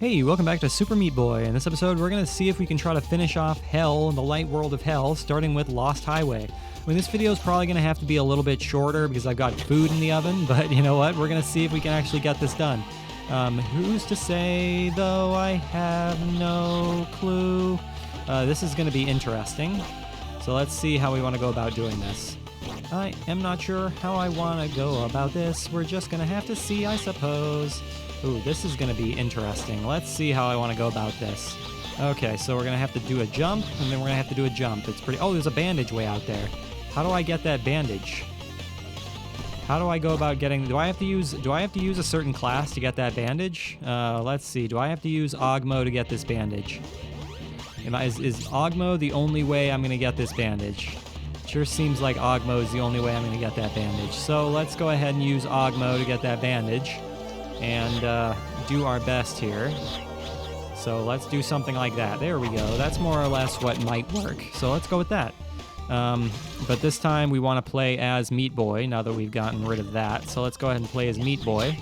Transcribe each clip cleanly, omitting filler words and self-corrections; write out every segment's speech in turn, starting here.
Hey, welcome back to Super Meat Boy. In this episode, we're going to see if we can try to finish off Hell in the light world of Hell, starting with Lost Highway. I mean, this video is probably going to have to be a little bit shorter because I've got food in the oven, but you know what? We're going to see if we can actually get this done. Who's to say, though? I have no clue. This is going to be interesting. So let's see how we want to go about doing this. I am not sure how I want to go about this. We're just going to have to see, I suppose. Ooh, this is going to be interesting. Let's see how I want to go about this. Okay, so we're going to have to do a jump, and then we're going to have to do a jump. It's pretty... Oh, there's a bandage way out there. How do I get that bandage? How do I go about getting... Do I have to use a certain class to get that bandage? Let's see. Do I have to use Ogmo to get this bandage? Is Ogmo the only way I'm going to get this bandage? Sure seems like Ogmo is the only way I'm going to get that bandage. So let's go ahead and use Ogmo to get that bandage. And do our best here. So let's do something like that. There we go. That's more or less what might work. So let's go with that. But this time we want to play as Meat Boy now that we've gotten rid of that. So let's go ahead and play as Meat Boy.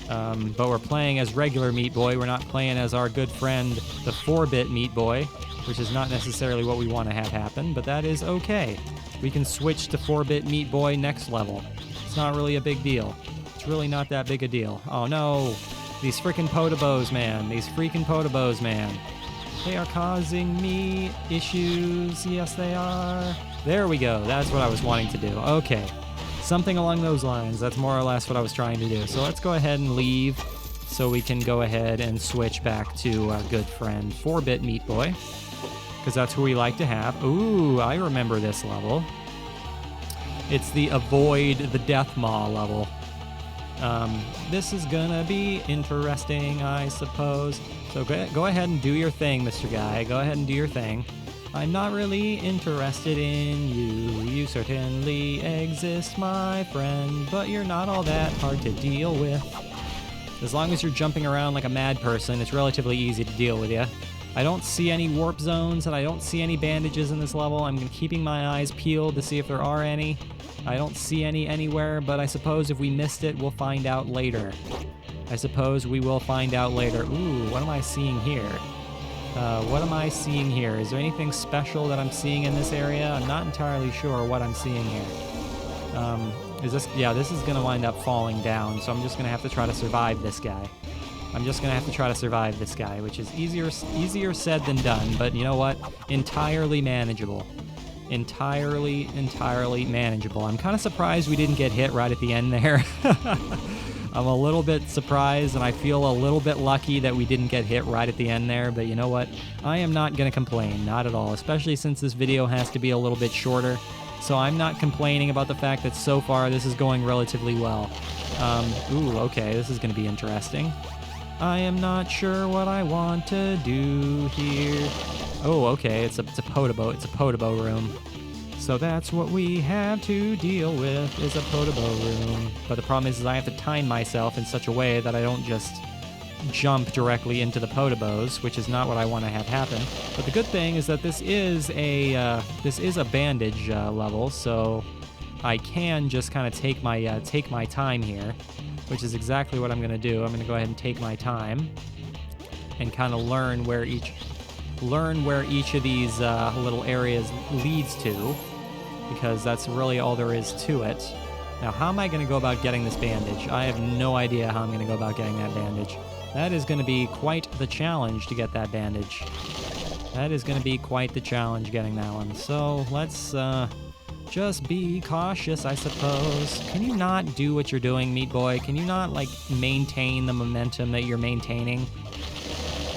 But we're playing as regular Meat Boy. We're not playing as our good friend, the 4-bit Meat Boy, which is not necessarily what we want to have happen, but that is okay. We can switch to 4-bit Meat Boy next level. It's not really a big deal. Really not that big a deal. Oh no, these freaking Podobos, man. These freaking Podobos, man. They are causing me issues. Yes, they are. There we go. That's what I was wanting to do. Okay, something along those lines. That's more or less what I was trying to do. So let's go ahead and leave so we can go ahead and switch back to our good friend 4-bit Meat Boy, because that's who we like to have. Ooh, I remember this level. It's the Avoid the Death Maw level. This is gonna be interesting, I suppose. So go ahead and do your thing, Mr. Guy. Go ahead and do your thing. I'm not really interested in you. You certainly exist, my friend, but you're not all that hard to deal with. As long as you're jumping around like a mad person, it's relatively easy to deal with you. I don't see any warp zones, and I don't see any bandages in this level. I'm keeping my eyes peeled to see if there are any. I don't see any anywhere, but I suppose if we missed it, we'll find out later. I suppose we will find out later. Ooh, what am I seeing here? What am I seeing here? Is there anything special that I'm seeing in this area? I'm not entirely sure what I'm seeing here. Is this... Yeah, this is going to wind up falling down, so I'm just going to have to try to survive this guy. I'm just going to have to try to survive this guy, which is easier said than done, but you know what? Entirely manageable. Entirely manageable. I'm kind of surprised we didn't get hit right at the end there. I'm a little bit surprised, and I feel a little bit lucky that we didn't get hit right at the end there, but you know what? I am not going to complain, not at all, especially since this video has to be a little bit shorter. So I'm not complaining about the fact that so far this is going relatively well. Ooh, okay, this is going to be interesting. I am not sure what I want to do here. Oh, okay, it's a Podobo. It's a Podobo room. So that's what we have to deal with, is a Podobo room. But the problem is I have to time myself in such a way that I don't just jump directly into the Podobos, which is not what I want to have happen. But the good thing is that this is a bandage level, so I can just kind of take my time here, which is exactly what I'm going to do. I'm going to go ahead and take my time and kind of learn where each of these little areas leads to, because that's really all there is to it. Now, how am I going to go about getting this bandage? I have no idea how I'm going to go about getting that bandage. That is going to be quite the challenge to get that bandage. That is going to be quite the challenge getting that one. So let's just be cautious, I suppose. Can you not do what you're doing, Meat Boy? Can you not, like, maintain the momentum that you're maintaining?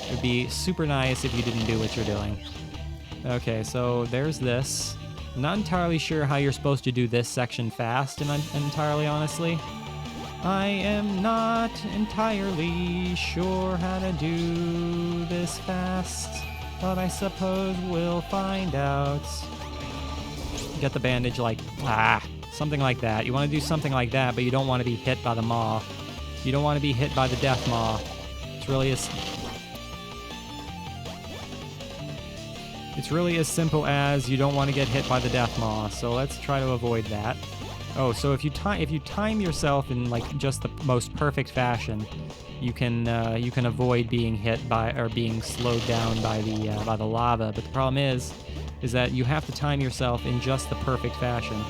It would be super nice if you didn't do what you're doing. Okay, so there's this. I'm not entirely sure how you're supposed to do this section fast, entirely honestly. I am not entirely sure how to do this fast, but I suppose we'll find out. Get the bandage like, something like that. You want to do something like that, but you don't want to be hit by the maw. You don't want to be hit by the death maw. It's really as simple as you don't want to get hit by the death maw, so let's try to avoid that. Oh, so if you time yourself in like just the most perfect fashion, you can avoid being hit by or being slowed down by the lava. But the problem is that you have to time yourself in just the perfect fashion.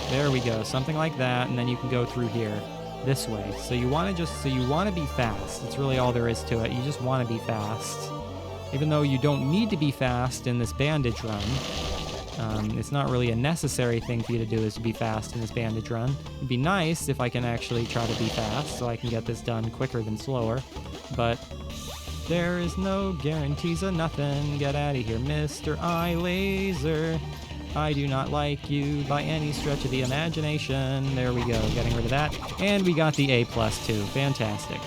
There we go, something like that, and then you can go through here, this way. So you want to be fast. That's really all there is to it. You just want to be fast, even though you don't need to be fast in this bandage run. It's not really a necessary thing for you to do is to be fast in this bandage run. It'd be nice if I can actually try to be fast so I can get this done quicker than slower, but there is no guarantees of nothing. Get out of here, Mr. Eye Laser. I do not like you by any stretch of the imagination. There we go, getting rid of that. And we got the A+ too, fantastic.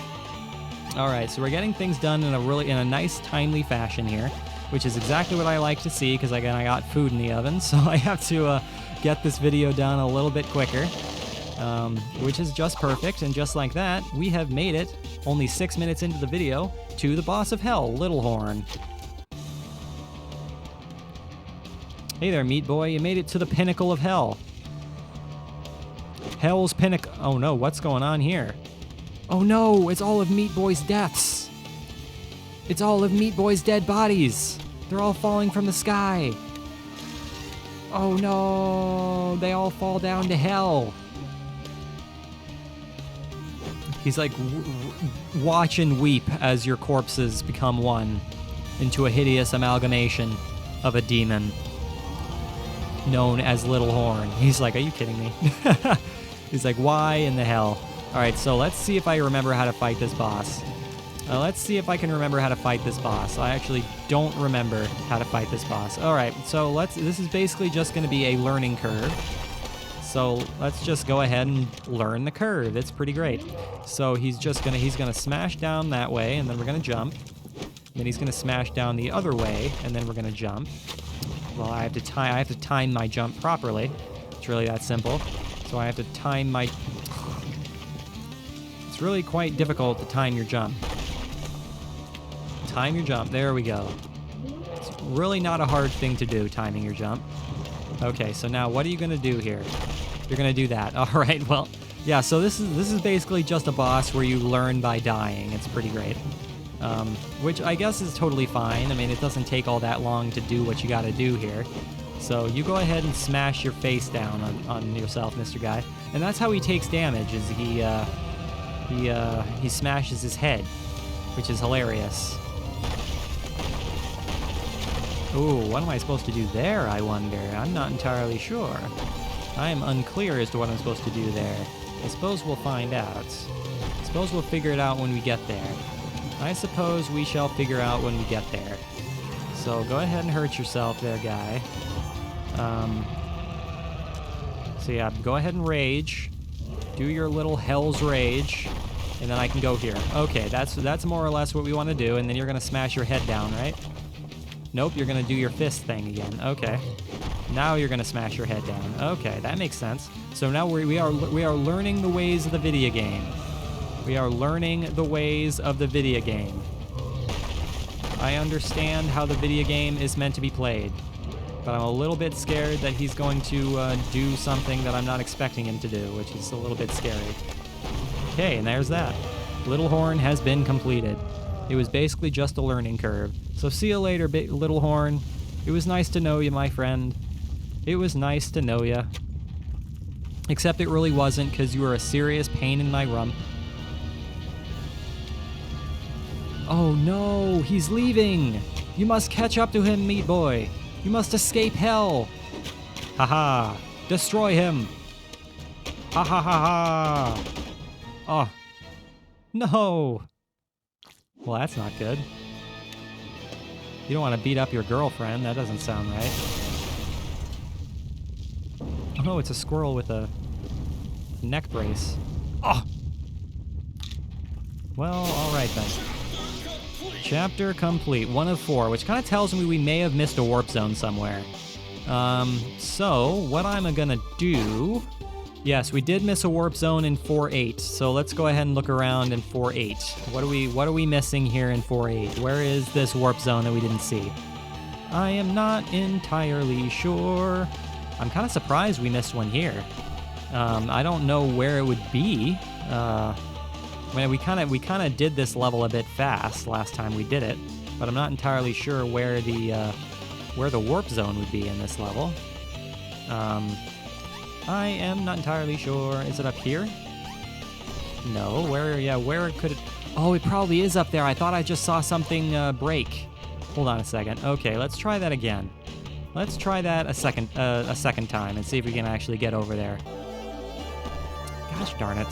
All right, so we're getting things done in a nice, timely fashion here, which is exactly what I like to see, because again, I got food in the oven, so I have to get this video done a little bit quicker, which is just perfect. And just like that, we have made it, only 6 minutes into the video, to the boss of hell, Littlehorn. Hey there, Meat Boy, you made it to the pinnacle of hell. Hell's pinnacle. Oh no, what's going on here? Oh no, it's all of Meat Boy's deaths. It's all of Meat Boy's dead bodies. They're all falling from the sky. Oh no, they all fall down to hell. He's like, watch and weep as your corpses become one into a hideous amalgamation of a demon known as Littlehorn. He's like, are you kidding me? He's like, why in the hell? All right, so let's see if I remember how to fight this boss. Let's see if I can remember how to fight this boss. I actually don't remember how to fight this boss. All right, so this is basically just going to be a learning curve. So let's just go ahead and learn the curve. It's pretty great. So he's gonna smash down that way, and then we're gonna jump. Then he's gonna smash down the other way, and then we're gonna jump. Well, I have to time my jump properly. It's really that simple. So I have to time my... It's really quite difficult to time your jump. Time your jump, there we go. It's really not a hard thing to do, timing your jump. Okay, so now what are you gonna do here? You're gonna do that. All right, well, yeah, so this is basically just a boss where you learn by dying. It's pretty great. Which I guess is totally fine. I mean, it doesn't take all that long to do what you gotta do here. So you go ahead and smash your face down on yourself, Mr. Guy. And that's how he takes damage, is he smashes his head, which is hilarious. Ooh, what am I supposed to do there, I wonder? I'm not entirely sure. I am unclear as to what I'm supposed to do there. I suppose we'll find out. I suppose we'll figure it out when we get there. I suppose we shall figure out when we get there. So go ahead and hurt yourself there, guy. So yeah, go ahead and rage. Do your little hell's rage. And then I can go here. Okay, that's more or less what we want to do. And then you're going to smash your head down, right? Nope, you're going to do your fist thing again. Okay. Now you're going to smash your head down. Okay, that makes sense. So now we are learning the ways of the video game. We are learning the ways of the video game. I understand how the video game is meant to be played, but I'm a little bit scared that he's going to do something that I'm not expecting him to do, which is a little bit scary. Okay, and there's that. Littlehorn has been completed. It was basically just a learning curve. So see you later, Littlehorn. It was nice to know you, my friend. It was nice to know you. Except it really wasn't, because you were a serious pain in my rump. Oh no, he's leaving! You must catch up to him, Meat Boy. You must escape hell. Haha, destroy him. Ha ha ha ha. Oh, no. Well, that's not good. You don't want to beat up your girlfriend. That doesn't sound right. Oh no, it's a squirrel with a neck brace. Oh! Well, alright then. Chapter complete. 1 of 4, which kind of tells me we may have missed a warp zone somewhere. So, what I'm gonna do... Yes, we did miss a warp zone in 4.8, so let's go ahead and look around in 4.8. What are we missing here in 4.8? Where is this warp zone that we didn't see? I am not entirely sure. I'm kind of surprised we missed one here. I don't know where it would be. I mean, we kind of did this level a bit fast last time we did it, but I'm not entirely sure where the warp zone would be in this level. I am not entirely sure. Is it up here? No. Where could it? Oh, it probably is up there. I thought I just saw something break. Hold on a second. Okay, let's try that again. Let's try that a second time and see if we can actually get over there. Gosh darn it.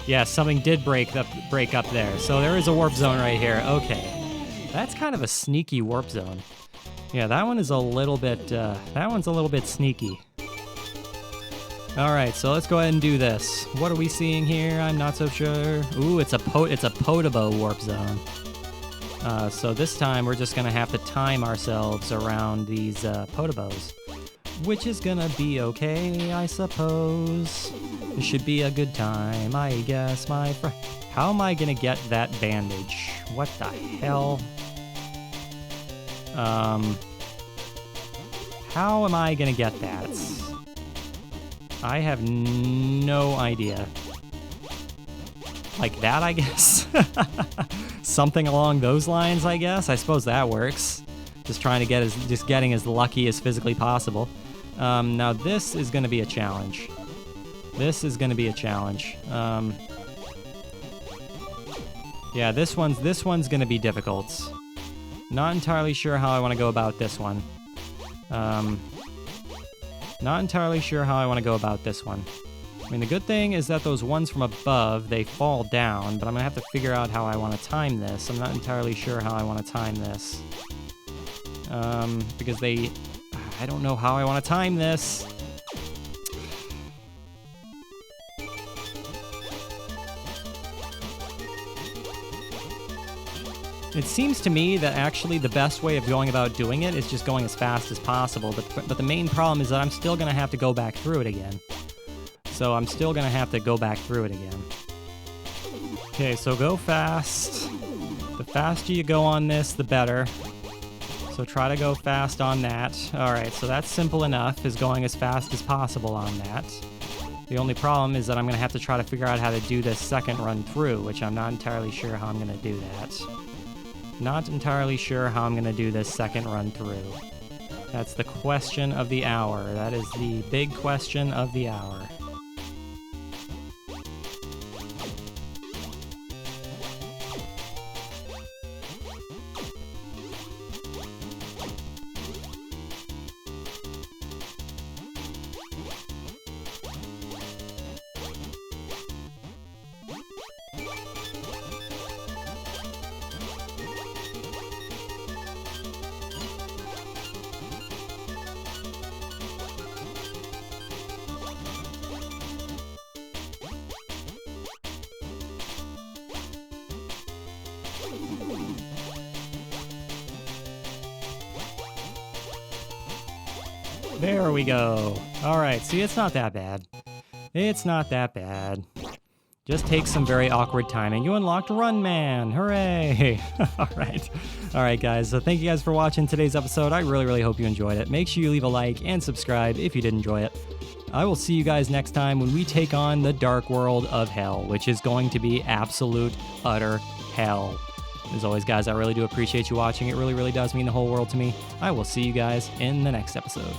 Yeah, something did break up there. So there is a warp zone right here. Okay. That's kind of a sneaky warp zone. Yeah, that one is a little bit, that one's a little bit sneaky. All right, so let's go ahead and do this. What are we seeing here? I'm not so sure. Ooh, it's a Podoboo warp zone. So this time we're just gonna have to time ourselves around these Podoboos, which is gonna be okay, I suppose. It should be a good time, I guess, my friend. How am I gonna get that bandage? What the hell? How am I gonna get that? I have no idea. Like that, I guess? Something along those lines, I guess? I suppose that works. Just trying to get getting as lucky as physically possible. Now this is gonna be a challenge. This is gonna be a challenge. Yeah, this one's gonna be difficult. Not entirely sure how I want to go about this one. Not entirely sure how I want to go about this one. I mean, the good thing is that those ones from above, they fall down, but I'm gonna have to figure out how I want to time this. I'm not entirely sure how I want to time this. Because I don't know how I want to time this. It seems to me that actually the best way of going about doing it is just going as fast as possible, but the main problem is that I'm still going to have to go back through it again. So I'm still going to have to go back through it again. Okay, so go fast. The faster you go on this, the better. So try to go fast on that. Alright, so that's simple enough, is going as fast as possible on that. The only problem is that I'm going to have to try to figure out how to do this second run through, which I'm not entirely sure how I'm going to do that. Not entirely sure how I'm going to do this second run through. That's the question of the hour. That is the big question of the hour. There we go. Alright, see, it's not that bad. It's not that bad. Just takes some very awkward timing. You unlocked Run Man! Hooray! Alright guys, so thank you guys for watching today's episode. I really hope you enjoyed it. Make sure you leave a like and subscribe if you did enjoy it. I will see you guys next time when we take on the Dark World of Hell, which is going to be absolute, utter hell. As always, guys, I really do appreciate you watching. It really does mean the whole world to me. I will see you guys in the next episode.